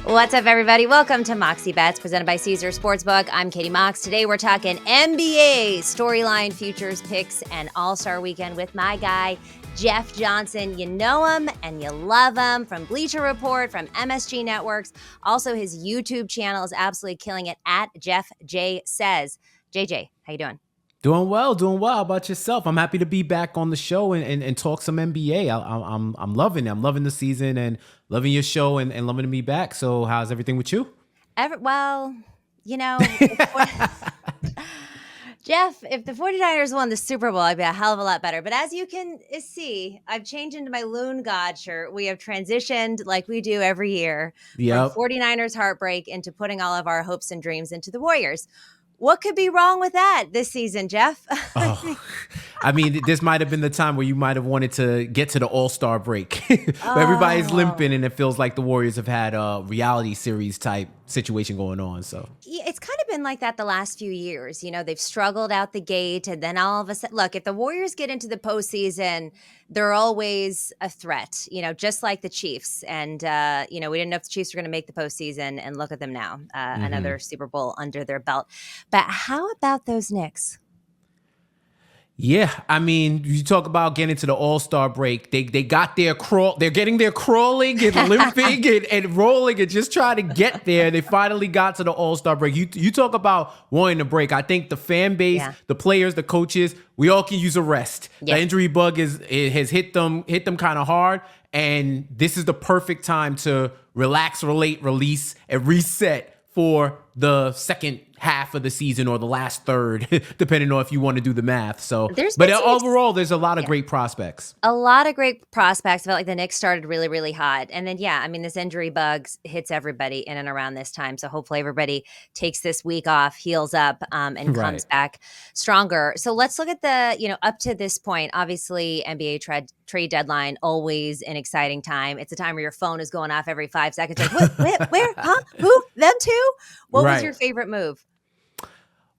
What's up, everybody? Welcome to Moxie Bets, presented by Caesar Sportsbook. I'm Katie Mox. Today, we're talking NBA storyline, futures, picks, and All-Star Weekend with my guy, Jeff Johnson. You know him and you love him from Bleacher Report, from MSG Networks. Also, his YouTube channel is absolutely killing it at Jeff J Says. JJ, how you doing? Doing well. How about yourself? I'm happy to be back on the show and talk some NBA. I'm loving it. I'm loving the season and loving your show and loving to be back. So how's everything with you? Well, you know, Jeff, if the 49ers won the Super Bowl, I'd be a hell of a lot better. But as you can see, I've changed into my Loon God shirt. We have transitioned like we do every year from 49ers heartbreak into putting all of our hopes and dreams into the Warriors. What could be wrong with that this season, Jeff? I mean, this might have been the time where you might have wanted to get to the All-Star break. Where everybody's limping and it feels like the Warriors have had a reality series type situation going on. So yeah, it's kind of been like that the last few years. You know, they've struggled out the gate, and then all of a sudden, look, if the Warriors get into the postseason, they're always a threat, you know, just like the Chiefs. And, you know, we didn't know if the Chiefs were going to make the postseason, and look at them now, another Super Bowl under their belt. But how about those Knicks? yeah, I mean, you talk about getting to the All-Star break. They got their they're getting their crawling and limping and rolling and just trying to get there. They finally got to the All-Star break. You talk about wanting to break. I think the fan base, the players, the coaches, we all can use a rest. The injury bug has hit them kind of hard, and this is the perfect time to relax, relate, release, and reset for the second half of the season or the last third, depending on if you want to do the math. So, but overall, there's a lot of great prospects. A lot of great prospects. I felt like the Knicks started really, really hot. And then, I mean, this injury bug hits everybody in and around this time. So hopefully everybody takes this week off, heals up, and comes back stronger. So let's look at the, up to this point, obviously NBA trade deadline, always an exciting time. It's a time where your phone is going off every 5 seconds. Like, what, where, huh? Who? Them too? What was your favorite move?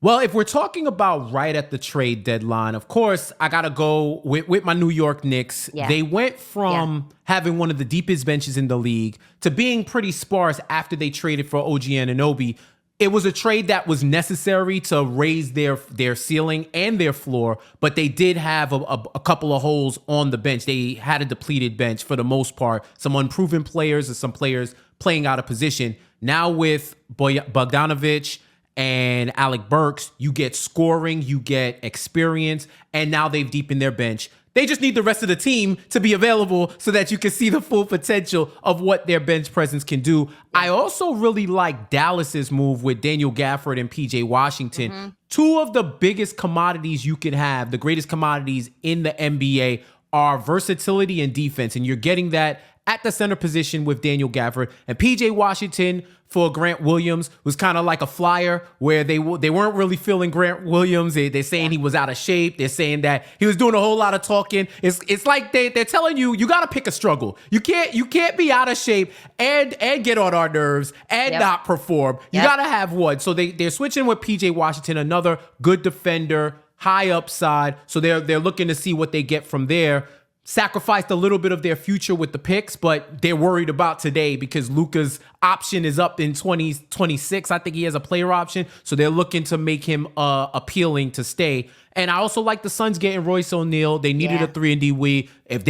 Well, if we're talking about right at the trade deadline, of course, I got to go with my New York Knicks. Yeah. They went from having one of the deepest benches in the league to being pretty sparse after they traded for OG Anunoby. It was a trade that was necessary to raise their ceiling and their floor, but they did have a couple of holes on the bench. They had a depleted bench for the most part, some unproven players and some players playing out of position. Now with Bogdanovic and Alec Burks, you get scoring, you get experience, and now they've deepened their bench. They just need the rest of the team to be available so that you can see the full potential of what their bench presence can do. I also really like Dallas's move with Daniel Gafford and PJ Washington. Two of the biggest commodities you can have, the greatest commodities in the NBA, are versatility and defense, and you're getting that at the center position with Daniel Gafford. And PJ Washington for Grant Williams was kind of like a flyer where they weren't really feeling Grant Williams. They're saying he was out of shape. They're saying that he was doing a whole lot of talking. It's like they're telling you got to pick a struggle. You can't be out of shape and get on our nerves and not perform. You got to have one. So they're switching with PJ Washington, another good defender, high upside. So they're looking to see what they get from there. Sacrificed a little bit of their future with the picks, but they're worried about today because Luka's option is up in 2026. I think he has a player option, so they're looking to make him appealing to stay. And I also like the Suns getting Royce O'Neal. They needed a 3-and-D wing. If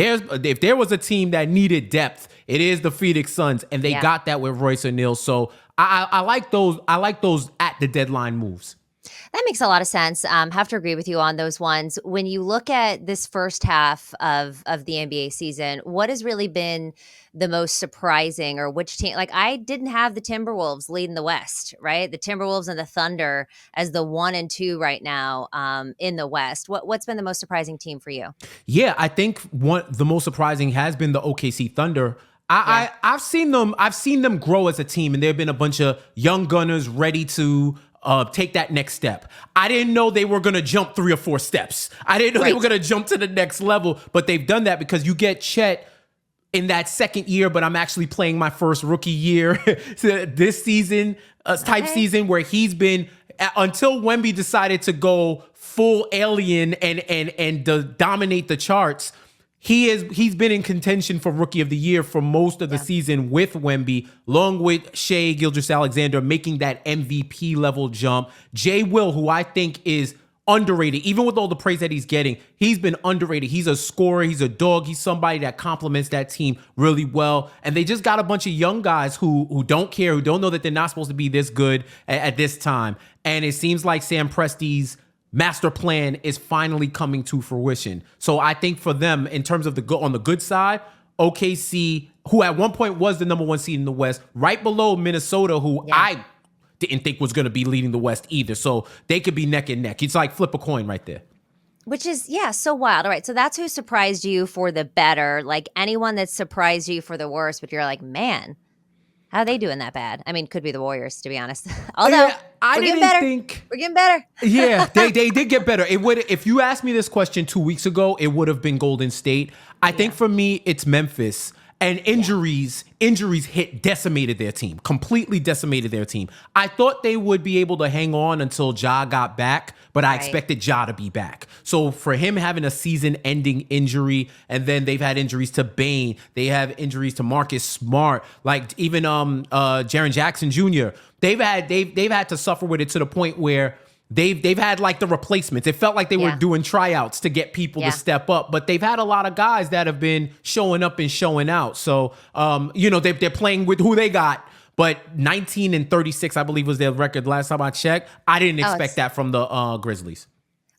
there was a team that needed depth, it is the Phoenix Suns, and they got that with Royce O'Neal. So I like those. I like those at the deadline moves. That makes a lot of sense. Have to agree with you on those ones. When you look at this first half of the NBA season, what has really been the most surprising, or which team? Like, I didn't have the Timberwolves leading the West, right? The Timberwolves and the Thunder as the 1 and 2 right now in the West. What's been the most surprising team for you? Yeah, I think the most surprising has been the OKC Thunder. I've seen them grow as a team, and there have been a bunch of young gunners ready to take that next step. I didn't know they were going to jump 3 or 4 steps. I didn't know they were going to jump to the next level, but they've done that because you get Chet in that second year, but I'm actually playing my first rookie year this season, type season where he's been, until Wemby decided to go full alien and dominate the charts. He's been in contention for Rookie of the Year for most of the season with Wemby, along with Shai Gilgeous-Alexander making that MVP level jump. Jay Will, who I think is underrated, even with all the praise that he's getting, he's been underrated. He's a scorer, he's a dog, he's somebody that complements that team really well. And they just got a bunch of young guys who don't care, who don't know that they're not supposed to be this good at this time. And it seems like Sam Presti's master plan is finally coming to fruition. So I think for them, in terms of on the good side, OKC, who at one point was the number one seed in the West, right below Minnesota, who I didn't think was going to be leading the West either. So they could be neck and neck. It's like flip a coin right there. Which is, so wild. All right, so that's who surprised you for the better. Like anyone that surprised you for the worse, but you're like, man, how are they doing that bad? I mean, could be the Warriors, to be honest. Although we're getting better. Yeah, they did get better. It would, if you asked me this question 2 weeks ago, it would have been Golden State. I think for me, it's Memphis. And injuries decimated their team, completely decimated their team. I thought they would be able to hang on until Ja got back, but I expected Ja to be back. So for him having a season-ending injury, and then they've had injuries to Bane, they have injuries to Marcus Smart, like even Jaren Jackson Jr. They've had to suffer with it to the point where they've had like the replacements. It felt like they were doing tryouts to get people to step up, but they've had a lot of guys that have been showing up and showing out. So, they're playing with who they got, but 19-36, I believe was their record last time I checked. I didn't expect that from the Grizzlies.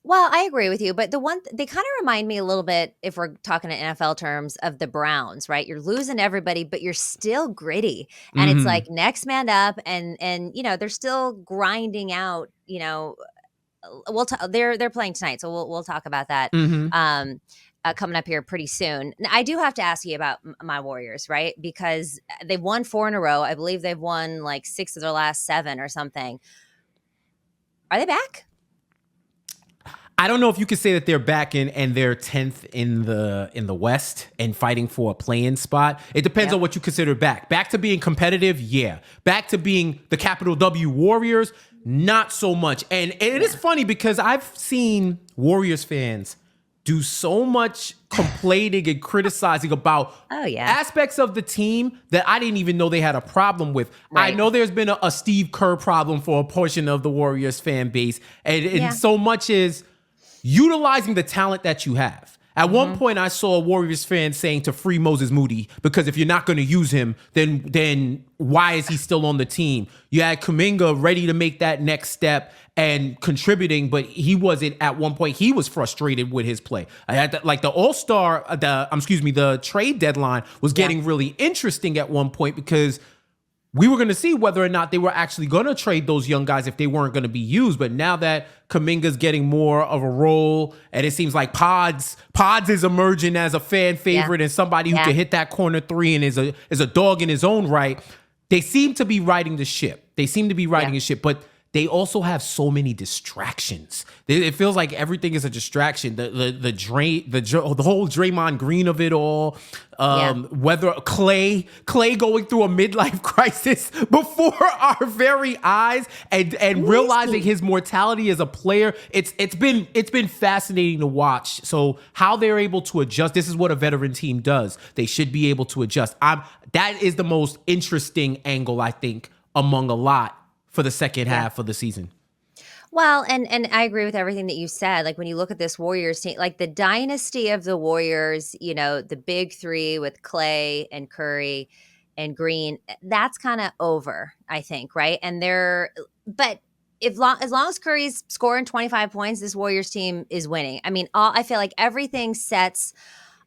Well, I agree with you, but they kind of remind me a little bit, if we're talking in NFL terms, of the Browns, right? You're losing everybody, but you're still gritty, and it's like next man up, and they're still grinding out. They're playing tonight, so we'll talk about that coming up here pretty soon. Now, I do have to ask you about my Warriors, right? Because they've won 4 in a row. I believe they've won like 6 of their last 7 or something. Are they back? I don't know if you could say that they're back and they're 10th in the West and fighting for a play-in spot. It depends on what you consider back. Back to being competitive, yeah. Back to being the capital W Warriors, not so much. And it is funny because I've seen Warriors fans do so much complaining and criticizing about aspects of the team that I didn't even know they had a problem with. Right. I know there's been a Steve Kerr problem for a portion of the Warriors fan base. And so much is utilizing the talent that you have. At one point, I saw a Warriors fan saying to free Moses Moody, because if you're not going to use him, then why is he still on the team? You had Kuminga ready to make that next step and contributing, but he wasn't. At one point, he was frustrated with his play. I had the All-Star, the trade deadline was getting really interesting at one point because we were going to see whether or not they were actually going to trade those young guys if they weren't going to be used. But now that Kuminga's getting more of a role, and it seems like Pods is emerging as a fan favorite and somebody who can hit that corner 3 and is a dog in his own right, they seem to be riding the ship. But they also have so many distractions. It feels like everything is a distraction. The whole Draymond Green of it all. Whether Clay going through a midlife crisis before our very eyes and realizing his mortality as a player. It's been fascinating to watch. So how they're able to adjust. This is what a veteran team does. They should be able to adjust. That is the most interesting angle, I think, among a lot for the second half of the season. Well, and I agree with everything that you said. Like when you look at this Warriors team, like the dynasty of the Warriors, the big 3 with Clay and Curry and Green, that's kind of over, I think, right? And but as long as Curry's scoring 25 points, this Warriors team is winning. I mean, I feel like everything sets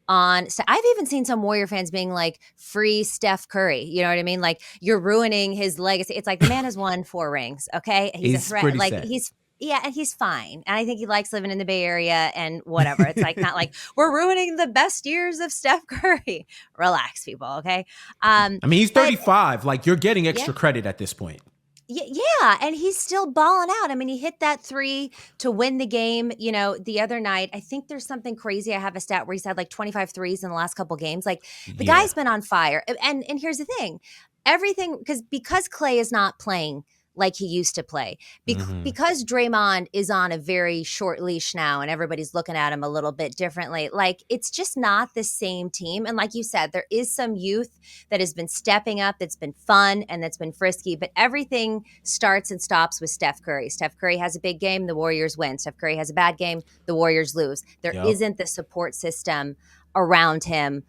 on. So I've even seen some Warrior fans being like, free Steph Curry. You know what I mean? Like, you're ruining his legacy. It's like the man has won 4 rings. Okay. He's a threat. Like sad. And he's fine. And I think he likes living in the Bay Area and whatever. It's like, not like we're ruining the best years of Steph Curry. Relax, people. Okay. I mean, he's 35. Like, you're getting extra credit at this point. Yeah, and he's still balling out. I mean, he hit that 3 to win the game, the other night. I think there's something crazy. I have a stat where he's had like 25 threes in the last couple games. Like, the guy's been on fire. And here's the thing. Everything, because Clay is not playing like he used to play. Mm-hmm. Because Draymond is on a very short leash now and everybody's looking at him a little bit differently, like it's just not the same team. And like you said, there is some youth that has been stepping up, that's been fun and that's been frisky, but everything starts and stops with Steph Curry. Steph Curry has a big game, the Warriors win. Steph Curry has a bad game, the Warriors lose. There Yep. isn't the support system around him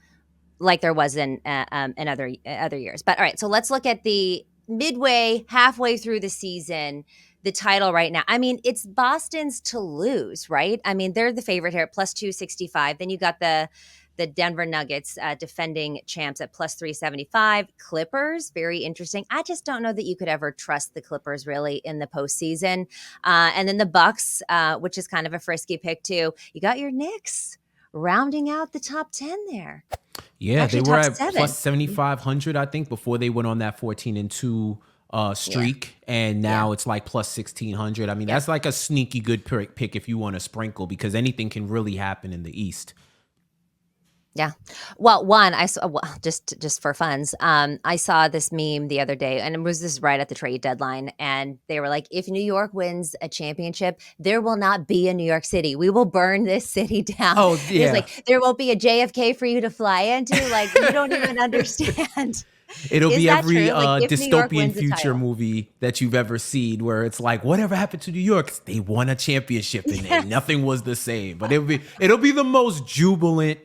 like there was in other years. But all right, so let's look at the halfway through the season, the title right now. I mean, it's Boston's to lose, right? I mean, they're the favorite here at plus 265. Then you got the Denver Nuggets, defending champs, at plus 375. Clippers, very interesting. I just don't know that you could ever trust the Clippers really in the postseason. And then the Bucks, which is kind of a frisky pick too. You got your Knicks rounding out the top 10 there. Yeah, Actually, they were top at 7. plus 7,500, I think, before they went on that 14-2 streak. And now it's like plus 1,600. I mean, that's like a sneaky good pick if you want to sprinkle, because anything can really happen in the East. Yeah. Well, I saw, just for funs, I saw this meme the other day, and it was this right at the trade deadline, and they were like, if New York wins a championship, there will not be a New York City. We will burn this city down. Oh, yeah. It's like, there won't be a JFK for you to fly into. Like, you don't even understand. It'll Is be that every true? Like, if New York dystopian wins the future title. movie that you've ever seen, where it's like, whatever happened to New York? They won a championship and nothing was the same. But it'll be the most jubilant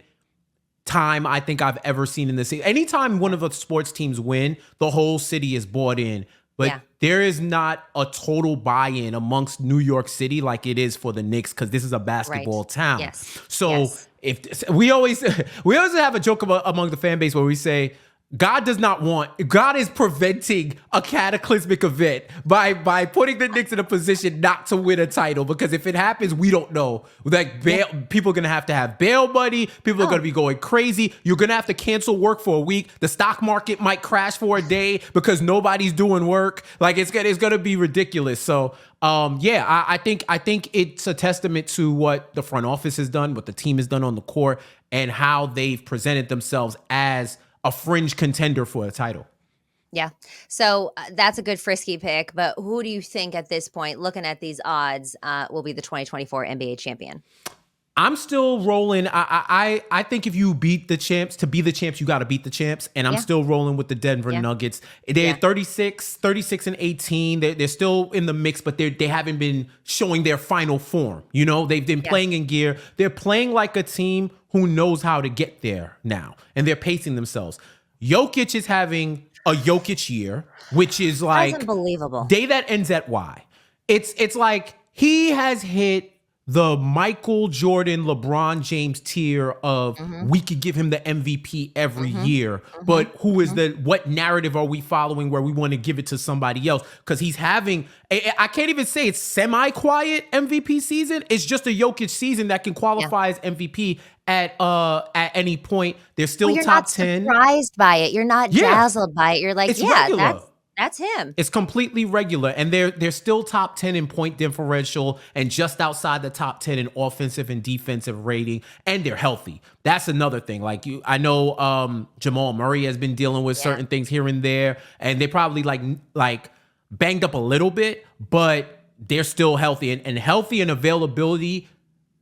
time I think I've ever seen in the city. Anytime one of the sports teams win, the whole city is bought in. But there is not a total buy-in amongst New York City like it is for the Knicks, because this is a basketball town. Yes. So if we always have a joke among the fan base where we say, God is preventing a cataclysmic event by putting the Knicks in a position not to win a title, because if it happens, we don't know. Like, people are going to have bail money. People are going to be going crazy. You're going to have to cancel work for a week. The stock market might crash for a day because nobody's doing work. Like, it's going to be ridiculous. So, I think it's a testament to what the front office has done, what the team has done on the court, and how they've presented themselves as a fringe contender for a title. Yeah. So that's a good frisky pick. But who do you think at this point, looking at these odds, will be the 2024 NBA champion? I'm still rolling. I think if you beat the champs, to be the champs, you got to beat the champs. And I'm still rolling with the Denver Nuggets. They're 36 and 18. They're still in the mix, but they haven't been showing their final form. You know, they've been playing in gear. They're playing like a team who knows how to get there now. And they're pacing themselves. Jokic is having a Jokic year, which is like That's unbelievable. Day that ends at Y. It's like he has hit the Michael Jordan, LeBron James tier of we could give him the MVP every year, but what narrative are we following where we want to give it to somebody else? Because he's having, I can't even say it's semi-quiet MVP season. It's just a Jokic season that can qualify as MVP at any point. They're still top 10. You're not surprised by it. You're not dazzled by it. You're like, it's regular. That's him. It's completely regular. And they're still top 10 in point differential and just outside the top 10 in offensive and defensive rating. And they're healthy. That's another thing. Like I know Jamal Murray has been dealing with certain things here and there. And they probably like banged up a little bit, but they're still healthy. And healthy and availability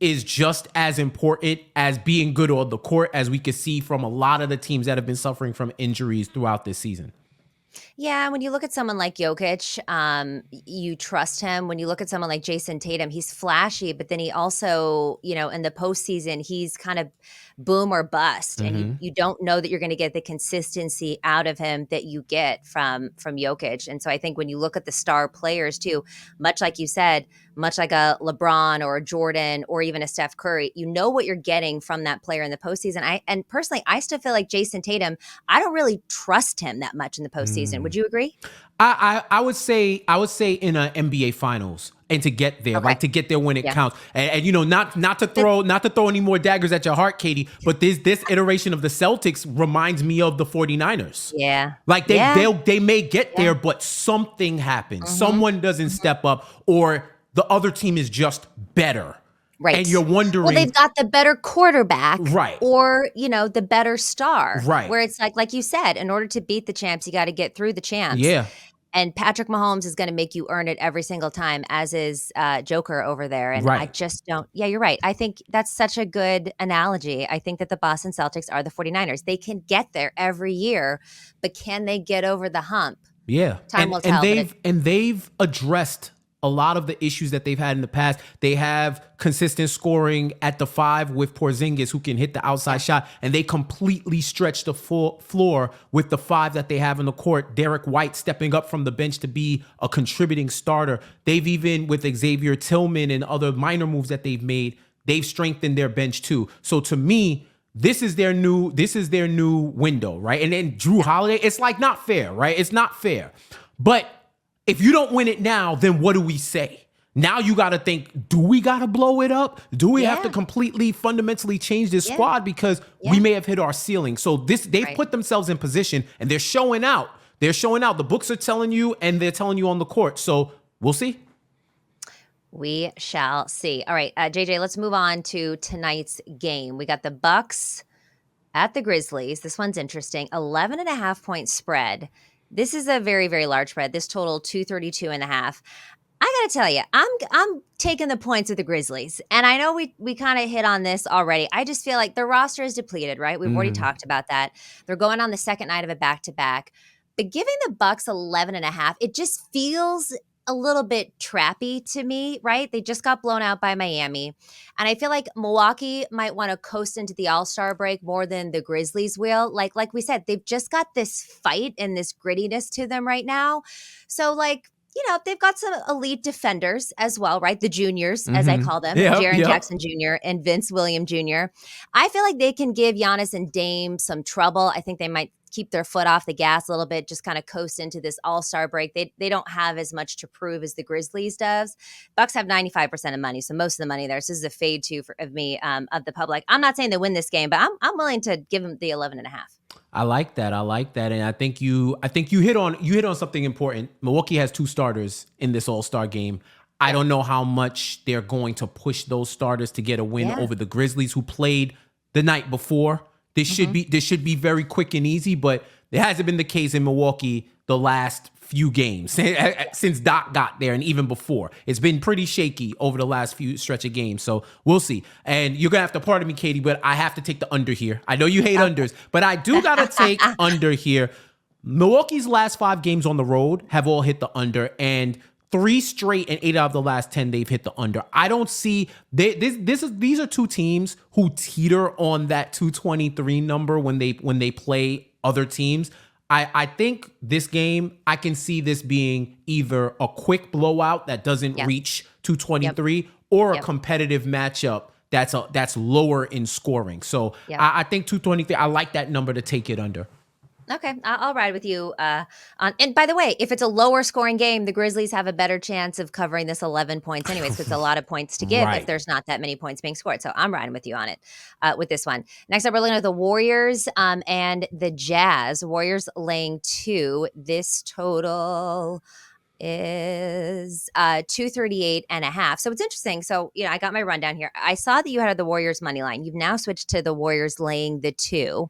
is just as important as being good on the court, as we could see from a lot of the teams that have been suffering from injuries throughout this season. Yeah, when you look at someone like Jokic, you trust him. When you look at someone like Jason Tatum, he's flashy, but then he also, in the postseason, he's kind of boom or bust. And you don't know that you're going to get the consistency out of him that you get from Jokic. And so I think when you look at the star players too, much like you said, much like a LeBron or a Jordan or even a Steph Curry, you know what you're getting from that player in the postseason. And personally, I still feel like Jason Tatum, I don't really trust him that much in the postseason. Would you agree? I would say in an NBA Finals, and to get there, like to get there when it counts, and not to throw any more daggers at your heart, Katie. But this iteration of the Celtics reminds me of the 49ers. Yeah, like they may get there, but something happens. Someone doesn't step up, or the other team is just better. Right. And you're wondering, well, they've got the better quarterback, right? Or the better star, right? Where it's like you said, in order to beat the champs, you got to get through the champs. Yeah. And Patrick Mahomes is going to make you earn it every single time, as is Joker over there. And I Right. just don't. Yeah, you're right. I think that's such a good analogy. I think that the Boston Celtics are the 49ers. They can get there every year, but can they get over the hump? Yeah. Time will tell. They've addressed a lot of the issues that they've had in the past. They have consistent scoring at the 5 with Porzingis, who can hit the outside shot, and they completely stretch the full floor with the 5 that they have in the court. Derek White stepping up from the bench to be a contributing starter. They've even, with Xavier Tillman and other minor moves that they've made, they've strengthened their bench too. So to me, this is their new window, right? And then Drew Holiday, it's like not fair, right? It's not fair. But if you don't win it now, then what do we say? Now you got to think, do we got to blow it up? Do we have to completely fundamentally change this squad because we may have hit our ceiling? So they've put themselves in position and they're showing out. They're showing out. The books are telling you and they're telling you on the court. So we'll see. We shall see. All right, JJ, let's move on to tonight's game. We got the Bucks at the Grizzlies. This one's interesting. 11.5-point spread. This is a very, very large spread. This total 232.5. I got to tell you, I'm taking the points with the Grizzlies. And I know we kind of hit on this already. I just feel like their roster is depleted, right? We've already talked about that. They're going on the second night of a back-to-back. But giving the Bucks 11.5, it just feels a little bit trappy to me, right? They just got blown out by Miami. And I feel like Milwaukee might want to coast into the All-Star break more than the Grizzlies will. Like we said, they've just got this fight and this grittiness to them right now. So they've got some elite defenders as well, right? The juniors, as I call them, Jaren Jackson Jr. and Vince Williams Jr. I feel like they can give Giannis and Dame some trouble. I think they might keep their foot off the gas a little bit, just kind of coast into this All-Star break. They don't have as much to prove as the Grizzlies does. Bucks have 95% of money, so most of the money there. So this is a fade too of me, of the public. I'm not saying they win this game, but I'm willing to give them the 11.5. I like that. And I think you hit on something important. Milwaukee has 2 starters in this All-Star game. I don't know how much they're going to push those starters to get a win over the Grizzlies, who played the night before. This should be very quick and easy, but it hasn't been the case in Milwaukee the last few games since Doc got there, and even before. It's been pretty shaky over the last few stretch of games, so we'll see. And you're gonna have to pardon me, Katie, but I have to take the under here. I know you hate unders, but I do gotta take under here. Milwaukee's last 5 games on the road have all hit the under, and 3 straight and 8 out of the last 10 they've hit the under. I don't see these are 2 teams who teeter on that 223 number when they play other teams. I think this game, I can see this being either a quick blowout that doesn't reach 223 or a competitive matchup that's lower in scoring. So I think 223, I like that number to take it under. Okay, I'll ride with you. And by the way, if it's a lower scoring game, the Grizzlies have a better chance of covering this 11 points anyways, because it's a lot of points to give if there's not that many points being scored. So I'm riding with you on it with this one. Next up, we're looking at the Warriors and the Jazz. Warriors laying 2. This total is 238.5. So it's interesting. So, I got my rundown here. I saw that you had the Warriors money line. You've now switched to the Warriors laying the 2.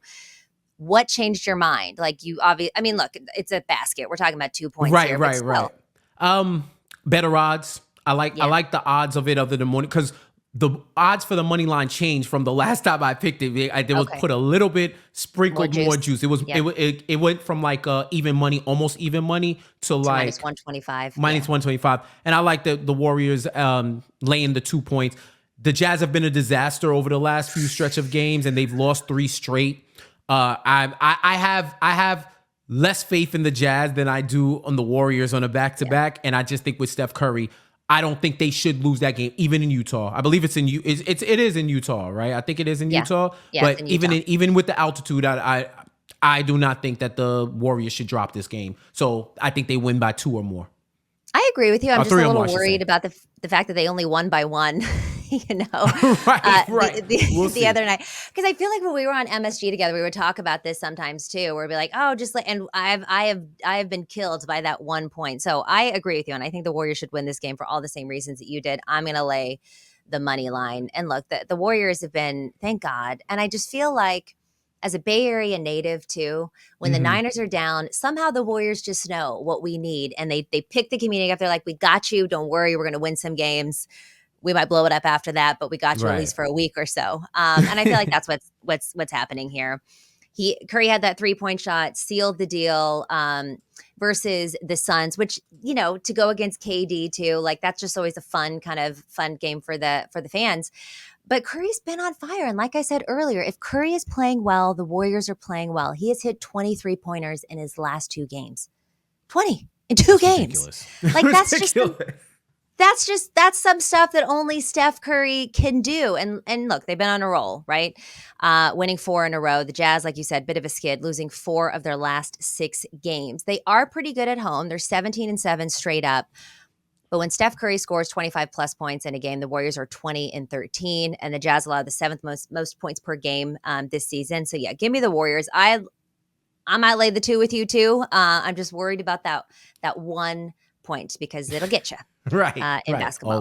What changed your mind? Like look, it's a basket. We're talking about 2 points here. Right. Better odds. I like the odds of it other than money, because the odds for the money line changed from the last time I picked it. It was put a little bit, sprinkled more juice. It was it went from like even money, almost even money to like minus 125. Minus 125. And I like the Warriors laying the 2 points. The Jazz have been a disaster over the last few stretch of games, and they've lost 3 straight. I have less faith in the Jazz than I do on the Warriors on a back-to-back, and I just think with Steph Curry, I don't think they should lose that game, even in Utah. I believe it is in Utah, right? I think it is in Utah. Yeah, but even with the altitude, I do not think that the Warriors should drop this game. So I think they win by 2 or more. I agree with you. I'm just a little worried about the fact that they only won by 1. Right. The other night, because I feel like when we were on MSG together, we would talk about this sometimes too, where we'd be like, oh, just like, and I have been killed by that 1 point. So I agree with you, and I think the Warriors should win this game for all the same reasons that you did. I'm gonna lay the money line, and look, the Warriors have been, thank God, and I just feel like as a Bay Area native too, when the Niners are down, somehow the Warriors just know what we need, and they pick the community up. They're like, "We got you. Don't worry. We're going to win some games. We might blow it up after that, but we got you at least for a week or so." And I feel like that's what's happening here. Curry had that 3-point shot, sealed the deal versus the Suns, which, to go against KD too, like that's just always a fun game for the fans. But Curry's been on fire. And like I said earlier, if Curry is playing well, the Warriors are playing well. He has hit 23 pointers in his last 2 games. 20 in 2 games. Ridiculous. Like that's some stuff that only Steph Curry can do. And look, they've been on a roll, right? Winning 4 in a row. The Jazz, like you said, bit of a skid, losing 4 of their last 6 games. They are pretty good at home. They're 17-7 straight up. But when Steph Curry scores 25 plus points in a game, the Warriors are 20-13, and the Jazz allow the 7th most points per game this season. So yeah, give me the Warriors. I might lay the 2 with you too. I'm just worried about that 1 point because it'll get you in basketball.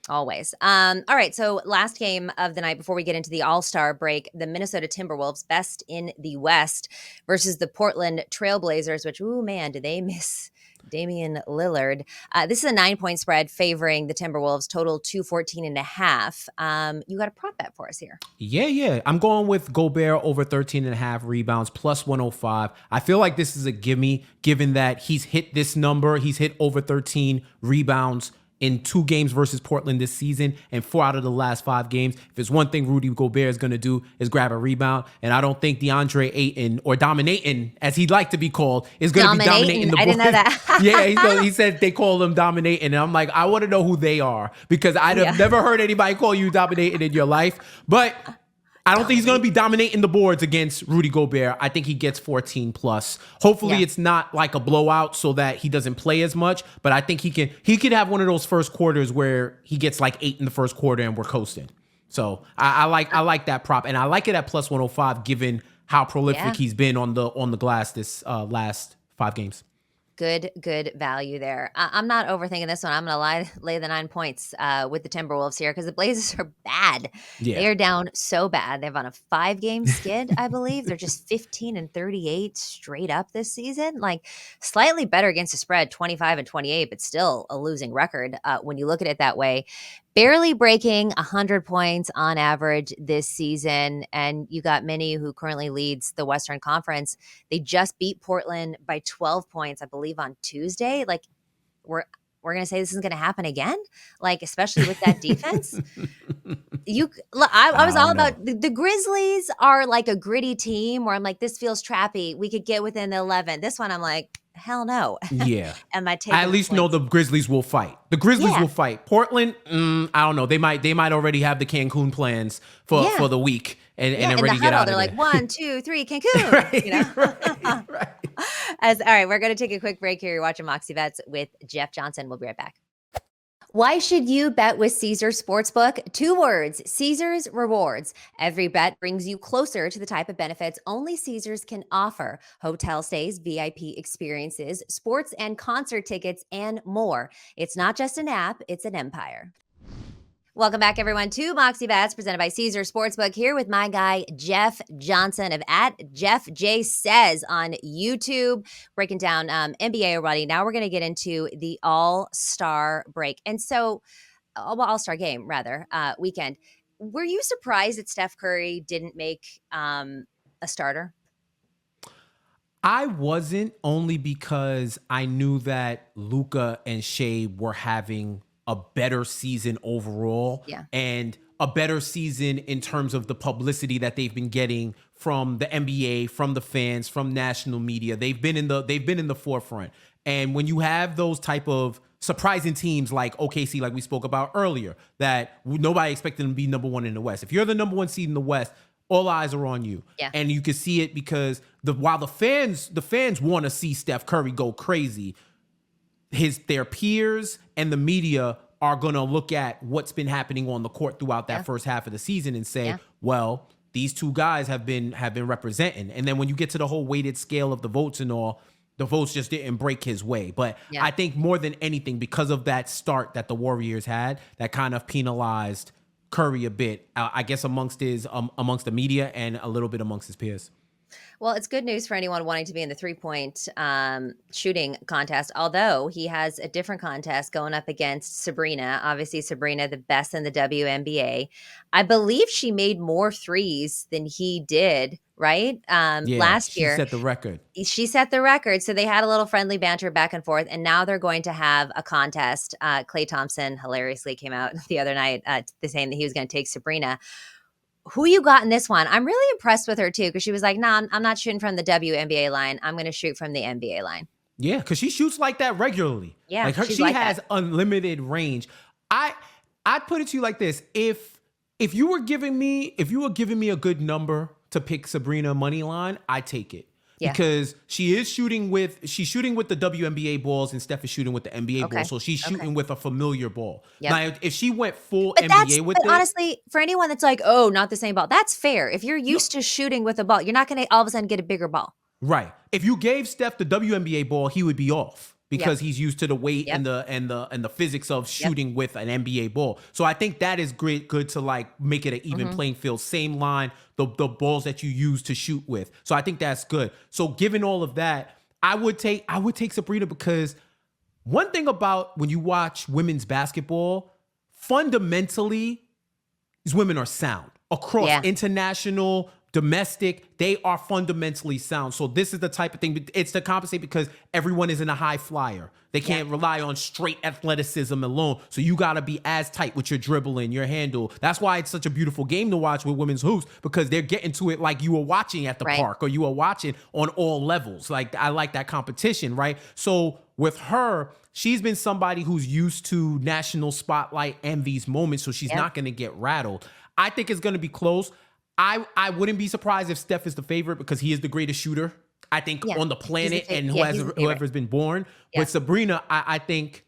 Always. All right. So last game of the night before we get into the All-Star break, the Minnesota Timberwolves, best in the West, versus the Portland Trailblazers, which, ooh, man, did they miss Damian Lillard. This is a 9-point spread favoring the Timberwolves, total 214.5. You got a prop bet for us here. Yeah. I'm going with Gobert over 13.5 rebounds, plus 105. I feel like this is a gimme, given that he's hit this number. He's hit over 13 rebounds in 2 games versus Portland this season and 4 out of the last 5 games. If there's one thing Rudy Gobert is going to do is grab a rebound. And I don't think DeAndre Ayton, or Dominating, as he'd like to be called, is going to be dominating the board. I didn't know that. Yeah, he said they call him Dominating. And I'm like, I want to know who they are, because I'd have never heard anybody call you Dominating in your life. But I don't think he's going to be dominating the boards against Rudy Gobert. I think he gets 14 plus. Hopefully it's not like a blowout so that he doesn't play as much, but I think he could have one of those first quarters where he gets like 8 in the first quarter and we're coasting. So I like that prop, and I like it at plus 105 given how prolific he's been on the glass this last 5 games. Good value there. I'm not overthinking this one. I'm going to lay the 9 points with the Timberwolves here because the Blazers are bad. Yeah. They are down so bad. They're on a 5-game skid, I believe. They're just 15-38 straight up this season. Like slightly better against the spread, 25-28, but still a losing record when you look at it that way. Barely breaking 100 points on average this season. And you got Minnie, who currently leads the Western Conference. They just beat Portland by 12 points, I believe, on Tuesday. Like, we're going to say this isn't going to happen again? Like, especially with that defense? I was all about the Grizzlies are like a gritty team where I'm like, this feels trappy. We could get within the 11. This one, I'm like, hell no. Yeah. Am I taking I at least know the Grizzlies will fight. The Grizzlies will fight. Portland, I don't know. They might already have the Cancun plans for the week and ready to get out of there. They're like 1, 2, 3, Cancun. Right. All right, we're going to take a quick break here. You're watching Moxie Bets with Jeff Johnson. We'll be right back. Why should you bet with Caesars Sportsbook? 2 words, Caesars Rewards. Every bet brings you closer to the type of benefits only Caesars can offer. Hotel stays, VIP experiences, sports and concert tickets, and more. It's not just an app, it's an empire. Welcome back, everyone, to Moxie Bets, presented by Caesars Sportsbook, here with my guy, Jeff Johnson of @JeffJSays on YouTube, breaking down NBA already. Now we're going to get into the All-Star break. And so, All-Star game, rather, weekend. Were you surprised that Steph Curry didn't make a starter? I wasn't, only because I knew that Luka and Shea were having a better season overall, and a better season in terms of the publicity that they've been getting from the NBA, from the fans, from national media. They've been in the forefront. And when you have those type of surprising teams like OKC, like we spoke about earlier, that nobody expected them to be number 1 in the West. If you're the number 1 seed in the West, all eyes are on you. Yeah. And you can see it because while the fans want to see Steph Curry go crazy, their peers and the media are going to look at what's been happening on the court throughout that first half of the season and say, well, these 2 guys have been representing. And then when you get to the whole weighted scale of the votes and all, the votes just didn't break his way. But I think more than anything, because of that start that the Warriors had, that kind of penalized Curry a bit, I guess amongst the media and a little bit amongst his peers. Well, it's good news for anyone wanting to be in the three-point shooting contest, although he has a different contest going up against Sabrina. Obviously, Sabrina, the best in the WNBA. I believe she made more threes than he did, right? Yeah, Last she year. set the record. She set the record. So they had a little friendly banter back and forth, and now they're going to have a contest. Klay Thompson hilariously came out the other night saying that he was going to take Sabrina. Who you got in this one? I'm really impressed with her too, because she was like, "No, I'm not shooting from the WNBA line. I'm going to shoot from the NBA line." Yeah, because she shoots like that regularly. Yeah, like she has unlimited range. I put it to you like this: if you were giving me a good number to pick Sabrina money line, I take it. Yeah. Because she's shooting with the WNBA balls and Steph is shooting with the NBA balls. So she's shooting with a familiar ball. Yep. Now, if she went full NBA with it. Honestly, for anyone that's like, oh, not the same ball, that's fair. If you're used to shooting with a ball, you're not going to all of a sudden get a bigger ball. Right. If you gave Steph the WNBA ball, he would be off. Because he's used to the weight and the physics of shooting with an NBA ball. So I think that is good to like make it an even playing field. Same line, the balls that you use to shoot with. So I think that's good. So given all of that, I would take Sabrina, because one thing about when you watch women's basketball, fundamentally, these women are sound across international, domestic, they are fundamentally sound. So this is the type of thing, it's to compensate because everyone isn't a high flyer. They can't rely on straight athleticism alone. So you got to be as tight with your dribbling, your handle. That's why it's such a beautiful game to watch with women's hoops, because they're getting to it like you were watching at the park, or you were watching on all levels. Like, I like that competition, right? So with her, she's been somebody who's used to national spotlight and these moments, so she's not going to get rattled. I think it's going to be close. I wouldn't be surprised if Steph is the favorite, because he is the greatest shooter, I think, on the planet, and whoever's been born. Yeah. But Sabrina, I think,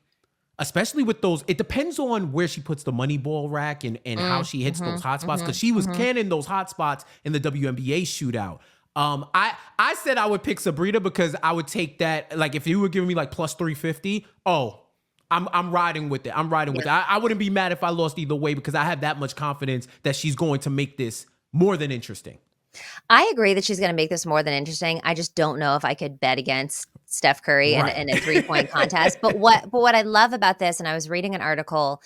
especially with those, it depends on where she puts the money ball rack and how she hits those hot spots, because she was canning those hot spots in the WNBA shootout. I said I would pick Sabrina because I would take that. Like, if you were giving me like plus 350, I'm riding with it. With it. I wouldn't be mad if I lost either way, because I have that much confidence that she's going to make this more than interesting. I agree that she's going to make this more than interesting. I just don't know if I could bet against Steph Curry in a 3-point contest. But what I love about this, and I was reading an article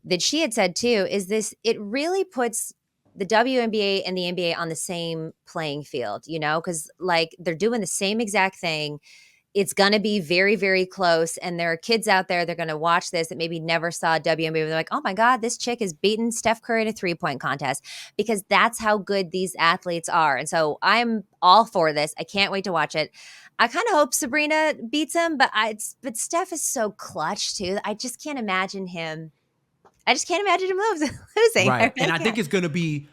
that she had said too, is this: it really puts the WNBA and the NBA on the same playing field, because like they're doing the same exact thing. It's going to be very, very close. And there are kids out there, they're going to watch this that maybe never saw WNBA. They're like, oh my God, this chick has beaten Steph Curry in a 3-point contest, because that's how good these athletes are. And so I'm all for this. I can't wait to watch it. I kind of hope Sabrina beats him, but Steph is so clutch too. I just can't imagine him. Losing. Right. And I think it's going to be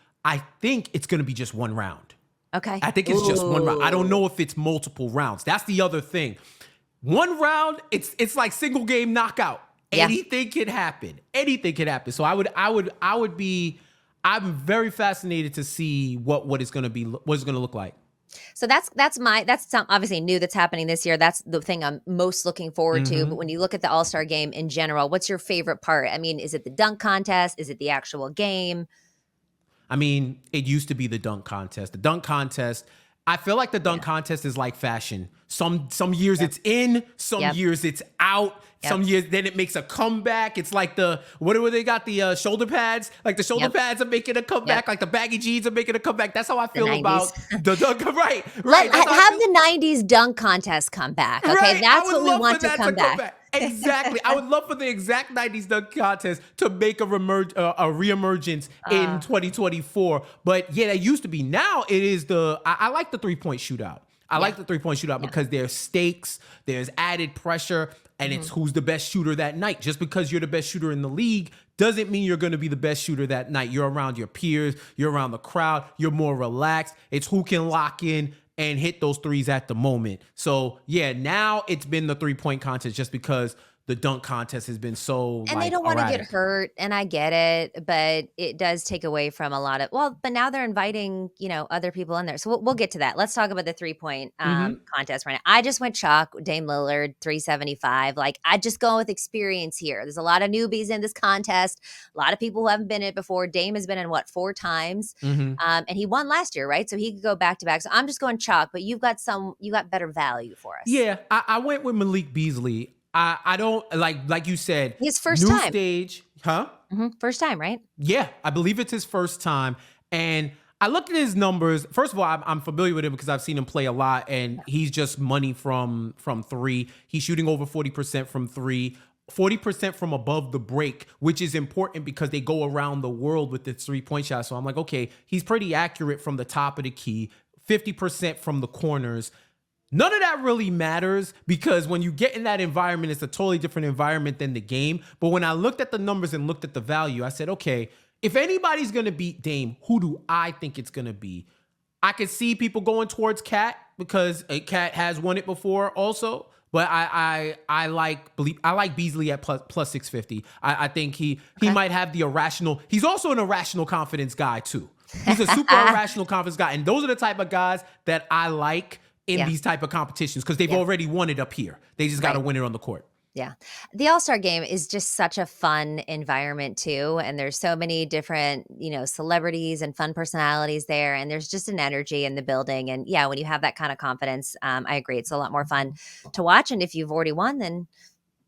just one round. Okay. I think it's just one round. I don't know if it's multiple rounds. That's the other thing. One round, it's like single game knockout. Anything can happen. So I'm very fascinated to see what it's going to look like. So that's obviously new that's happening this year. That's the thing I'm most looking forward to. But when you look at the All-Star game in general, what's your favorite part? I mean, is it the dunk contest? Is it the actual game? I mean, it used to be the dunk contest. The dunk contest, I feel like the dunk contest is like fashion. Some years it's in, some years it's out. Some years then it makes a comeback. It's like what do they got? The shoulder pads? Like the shoulder pads are making a comeback. Like the baggy jeans are making a comeback. That's how I feel about the dunk. Right. Have the 90s dunk contest come back. Okay, right. That's what we want to come back. Exactly. I would love for the exact 90s dunk contest to make a reemergence in 2024. But yeah, that used to be. Now it is I like the 3-point shootout. I like the 3-point shootout because there's stakes, there's added pressure, and it's who's the best shooter that night. Just because you're the best shooter in the league doesn't mean you're going to be the best shooter that night. You're around your peers, you're around the crowd, you're more relaxed. It's who can lock in and hit those threes at the moment. So yeah, now it's been the 3-point contest just because the dunk contest has been so And they don't wanna get erratic. hurt, and I get it, but it does take away from a lot of but now they're inviting, other people in there. So we'll get to that. Let's talk about the three-point, Hmm. contest right now. I just went chalk, Dame Lillard, 375. Like, I just go with experience here. There's a lot of newbies in this contest, a lot of people who haven't been in it before. Dame has been in, what, 4 times? Hmm. And he won last year, right? So he could go back to back. So I'm just going chalk, but you got better value for us. Yeah, I went with Malik Beasley. I don't like you said, His first new time. stage, huh? First time, right? Yeah, I believe it's his first time. And I looked at his numbers. First of all, I'm familiar with him because I've seen him play a lot, and he's just money from three. He's shooting over 40% from three. 40% from above the break, which is important because they go around the world with this 3-point shot. So I'm like, okay, he's pretty accurate from the top of the key, 50% from the corners. None of that really matters because when you get in that environment, it's a totally different environment than the game. But when I looked at the numbers and looked at the value, I said, okay, if anybody's going to beat Dame, who do I think it's going to be? I could see people going towards Cat because Cat has won it before also. But I like Beasley at plus 650. I think he might have the irrational. He's also an irrational confidence guy too. He's a super irrational confidence guy, and those are the type of guys that I like in these type of competitions because they've already won it up here. They just got to win it on the court. Yeah. The All-Star game is just such a fun environment too. And there's so many different, celebrities and fun personalities there. And there's just an energy in the building. And yeah, when you have that kind of confidence, I agree. It's a lot more fun to watch. And if you've already won, then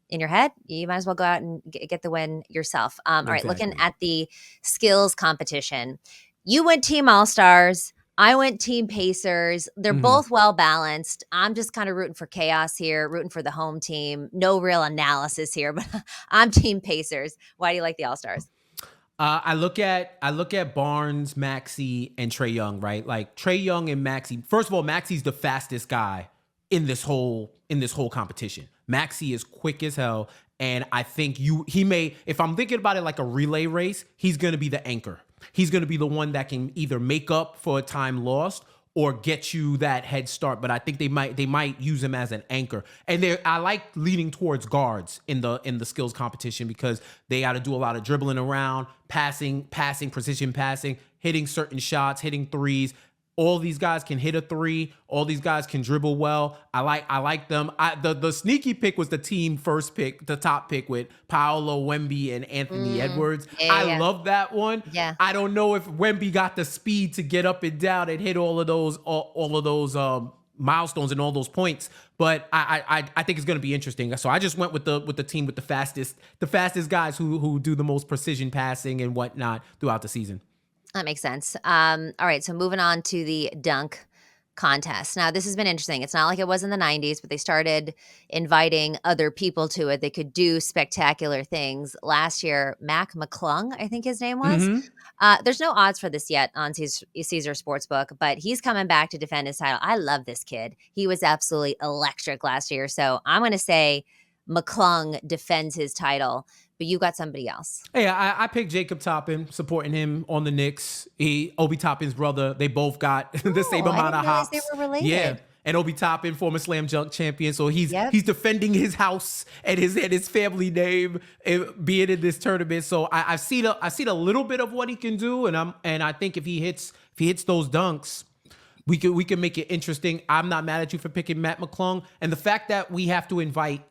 in your head, you might as well go out and get the win yourself. All right. Looking at the skills competition, you went team All-Stars. I went team Pacers. They're both well balanced. I'm just kind of rooting for chaos here, rooting for the home team. No real analysis here, but I'm team Pacers. Why do you like the All-Stars? I look at Barnes, Maxey, and Trae Young, right? Like Trae Young and Maxey. First of all, Maxey's the fastest guy in this whole competition. Maxey is quick as hell, and I think he may. If I'm thinking about it like a relay race, he's going to be the anchor. He's going to be the one that can either make up for a time lost or get you that head start. But I think they might use him as an anchor. And I like leaning towards guards in the skills competition because they got to do a lot of dribbling around, passing, precision passing, hitting certain shots, hitting threes. All these guys can hit a three. All these guys can dribble well. I like them. The sneaky pick was the team first pick, the top pick with Paolo Wemby and Anthony Edwards. I love that one. Yeah. I don't know if Wemby got the speed to get up and down and hit all of those milestones and all those points, but I think it's going to be interesting. So I just went with the team with the fastest guys who do the most precision passing and whatnot throughout the season. That makes sense. All right, so moving on to the dunk contest. Now, this has been interesting. It's not like it was in the 90s, but they started inviting other people to it. They could do spectacular things. Last year, Mac McClung, I think his name was. There's no odds for this yet on Caesar Sportsbook, but he's coming back to defend his title. I love this kid. He was absolutely electric last year. So I'm going to say McClung defends his title. But you got somebody else. Hey, I picked Jacob Toppin, supporting him on the Knicks. Obi Toppin's brother. They both got the same amount of hops. They were related. Yeah, and Obi Toppin, former slam dunk champion, so he's defending his house and his family name, being in this tournament. So I've seen a little bit of what he can do, and I think if he hits those dunks, we can make it interesting. I'm not mad at you for picking Matt McClung, and the fact that we have to invite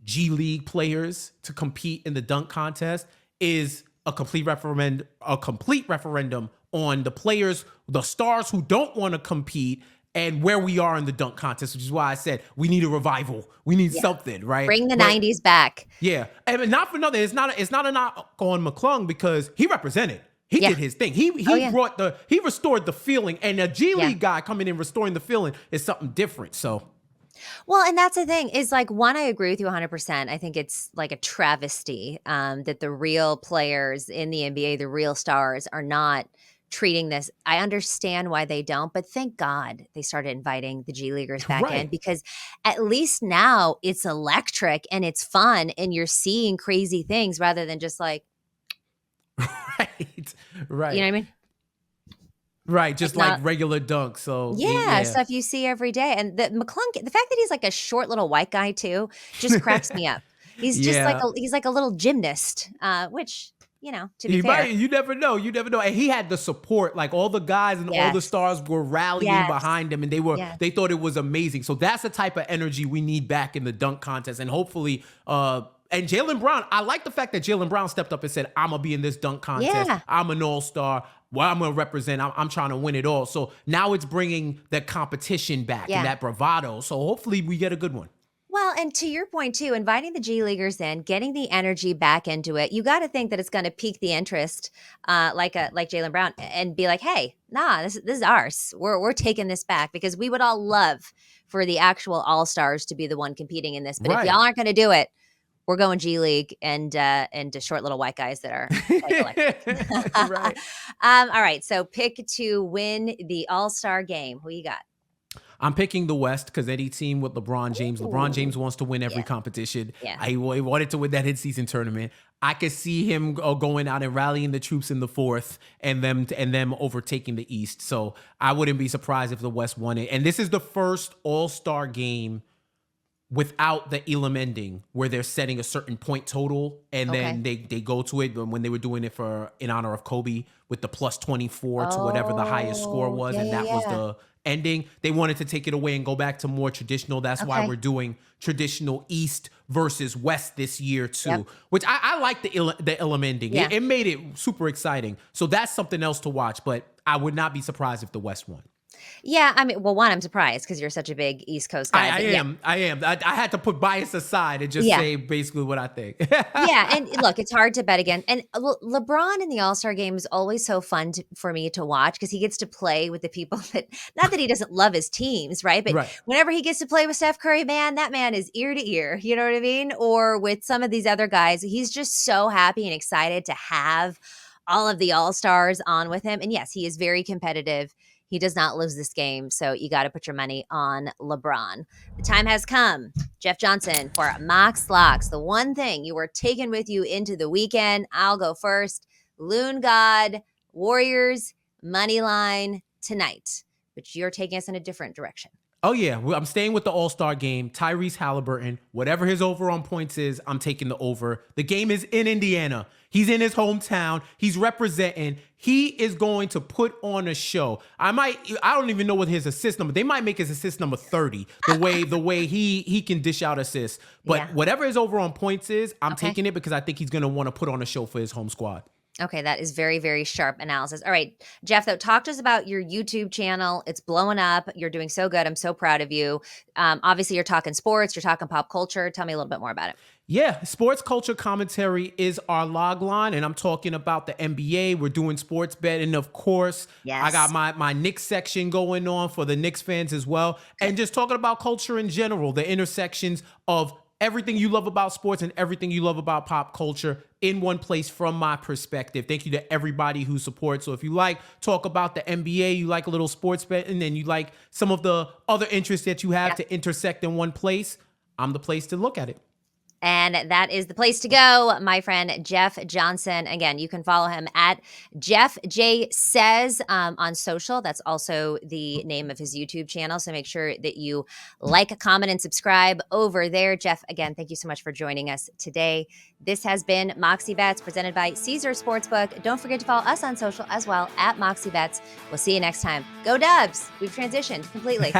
G League players to compete in the dunk contest is a complete referendum on the players, the stars who don't want to compete, and where we are in the dunk contest, which is why I said we need a revival. We need something, right? Bring the 90s back. Yeah. And not for nothing. It's not a knock on McClung because he represented. He did his thing. He restored the feeling. And a G League guy coming in restoring the feeling is something different. So well, and that's the thing is like, one, I agree with you 100%. I think it's like a travesty that the real players in the NBA, the real stars, are not treating this. I understand why they don't, but thank God they started inviting the G Leaguers back in, because at least now it's electric and it's fun and you're seeing crazy things rather than just like, right. You know what I mean? Right, just like regular dunks. So stuff you see every day. And the McClung, the fact that he's like a short little white guy too, just cracks me up. He's just like Yeah. he's like a little gymnast, which, to be He fair. might. You never know. You never know. And he had the support. Like all the guys and all the Yes. stars were rallying Yes. behind him, and Yes. they thought it was amazing. So that's the type of energy we need back in the dunk contest. And hopefully, and Jaylen Brown. I like the fact that Jaylen Brown stepped up and said, "I'm gonna be in this dunk contest. Yeah. I'm an all-star. Well, I'm gonna represent. I'm trying to win it all." So now it's bringing that competition back and that bravado. So hopefully we get a good one. Well, and to your point too, inviting the G Leaguers in, getting the energy back into it, you got to think that it's going to pique the interest, like Jaylen Brown, and be like, "Hey, nah, this is ours. We're taking this back," because we would all love for the actual All Stars to be the one competing in this. But if Right. y'all aren't going to do it, we're going G League and to short little white guys that are like electric. Right. All right, so pick to win the All Star game. Who you got? I'm picking the West because any team with LeBron James, LeBron James Ooh. wants to win every Yeah. competition. Yeah. He wanted to win that in-season tournament. I could see him going out and rallying the troops in the fourth and them overtaking the East. So I wouldn't be surprised if the West won it. And this is the first All-Star game without the Elam ending, where they're setting a certain point total and then they go to it when they were doing it in honor of Kobe with the plus 24 to whatever the highest score was, and that was the ending. They wanted to take it away and go back to more traditional. That's why we're doing traditional East versus West this year too, which I like the Elam ending. Yeah. It made it super exciting. So that's something else to watch, but I would not be surprised if the West won. Yeah, I mean, well, one, I'm surprised because you're such a big East Coast guy. I am. I had to put bias aside and just say basically what I think. Yeah, and look, it's hard to bet again. And LeBron in the All-Star game is always so fun for me to watch because he gets to play with the people that, not that he doesn't love his teams, right? But whenever he gets to play with Steph Curry, man, that man is ear to ear. You know what I mean? Or with some of these other guys, he's just so happy and excited to have all of the All-Stars on with him. And yes, he is very competitive. He does not lose this game, so you got to put your money on LeBron. The time has come, Jeff Johnson, for Mox Locks. The one thing you were taking with you into the weekend. I'll go first. Loon God, Warriors, money line tonight. But you're taking us in a different direction. Oh, yeah. I'm staying with the All-Star game. Tyrese Halliburton, whatever his over on points is, I'm taking the over. The game is in Indiana. He's in his hometown. He's representing. He is going to put on a show. I don't even know what his assist number. They might make his assist number 30, the way he can dish out assists. But whatever his over on points is, I'm taking it because I think he's going to want to put on a show for his home squad. Okay, that is very, very sharp analysis. All right, Jeff, though, talk to us about your YouTube channel. It's blowing up. You're doing so good. I'm so proud of you. Obviously, you're talking sports. You're talking pop culture. Tell me a little bit more about it. Yeah, sports culture commentary is our log line, and I'm talking about the NBA. We're doing sports betting, of course. Yes. I got my Knicks section going on for the Knicks fans as well, and just talking about culture in general, the intersections of everything you love about sports and everything you love about pop culture in one place from my perspective. Thank you to everybody who supports. So if you talk about the NBA, you like a little sports betting, and you like some of the other interests that you have to intersect in one place, I'm the place to look at it. And that is the place to go, my friend, Jeff Johnson. Again, you can follow him at Jeff J Says on social. That's also the name of his YouTube channel. So make sure that you like, comment, and subscribe over there. Jeff, again, thank you so much for joining us today. This has been Moxie Bets presented by Caesar Sportsbook. Don't forget to follow us on social as well at Moxie Bets. We'll see you next time. Go Dubs. We've transitioned completely.